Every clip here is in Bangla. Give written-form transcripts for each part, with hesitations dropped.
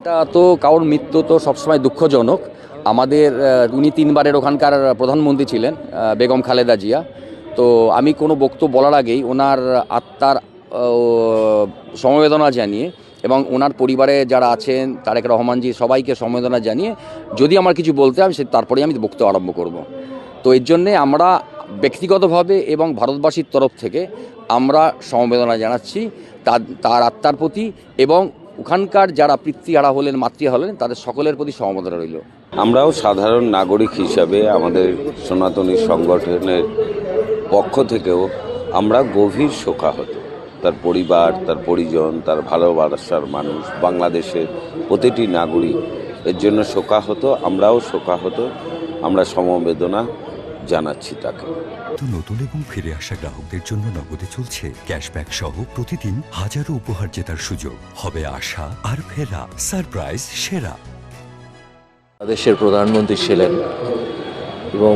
এটা তো কারোর মৃত্যু তো সবসময় দুঃখজনক। আমাদের উনি 3বারের ওখানকার প্রধানমন্ত্রী ছিলেন, বেগম খালেদা জিয়া। তো আমি কোনো বক্তব্য বলার আগেই ওনার আত্মার সমবেদনা জানিয়ে এবং ওনার পরিবারে যারা আছেন তারেক রহমানজি সবাইকে সমবেদনা জানিয়ে যদি আমার কিছু বলতে হয় তারপরেই আমি বক্তব্য আরম্ভ করব। তো এর জন্যে আমরা ব্যক্তিগতভাবে এবং ভারতবাসীর তরফ থেকে আমরা সমবেদনা জানাচ্ছি তার আত্মার প্রতি, এবং ওখানকার যারা পিতৃহারা হলেন, মাতৃহারা হলেন, তাদের সকলের প্রতি সমবেদনা রইল। আমরাও সাধারণ নাগরিক হিসাবে আমাদের সনাতনী সংগঠনের পক্ষ থেকেও আমরা গভীর শোকাহত। তার পরিবার, তার পরিজন, তার ভালোবাসার মানুষ, বাংলাদেশের প্রতিটি নাগরিক এর জন্য শোকাহত। আমরাও শোকাহত, আমরা সমবেদনা জানাচ্ছি তাকে। নতুন এবং ফিরে আসা গ্রাহকদের জন্য নগদে চলছে ক্যাশব্যাক সহ প্রতিদিন হাজারো উপহার জেতার সুযোগ। হবে আশা আর ফেরা সারপ্রাইজ সেরা। বাংলাদেশের প্রধানমন্ত্রী ছিলেন এবং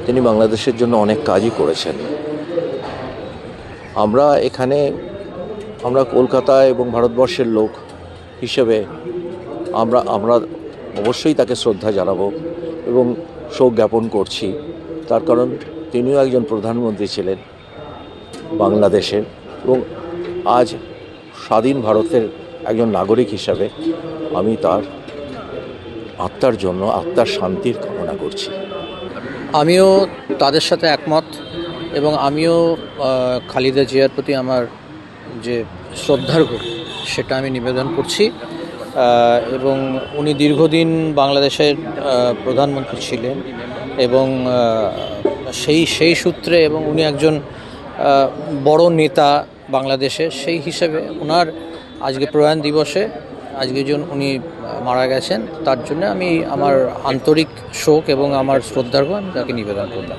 তিনি বাংলাদেশের জন্য অনেক কাজই করেছেন। আমরা কলকাতায় এবং ভারতবর্ষের লোক হিসেবে আমরা অবশ্যই তাকে শ্রদ্ধা জানাবো এবং শোক জ্ঞাপন করছি। তার কারণ তিনিও একজন প্রধানমন্ত্রী ছিলেন বাংলাদেশের, এবং আজ স্বাধীন ভারতের একজন নাগরিক হিসাবে আমি তার আত্মার জন্য আত্মার শান্তির কামনা করছি। আমিও তাদের সাথে একমত এবং আমিও খালেদা জিয়ার প্রতি আমার যে শ্রদ্ধার্ঘ সেটা আমি নিবেদন করছি। এবং উনি দীর্ঘদিন বাংলাদেশের প্রধানমন্ত্রী ছিলেন এবং সেই সূত্রে, এবং উনি একজন বড় নেতা বাংলাদেশের, সেই হিসেবে ওনার আজকে প্রয়াণ দিবসে আজকে উনি মারা গেছেন, তার জন্য আমি আমার আন্তরিক শোক এবং আমার শ্রদ্ধার্ঘ্য আমি তাকে নিবেদন করলাম।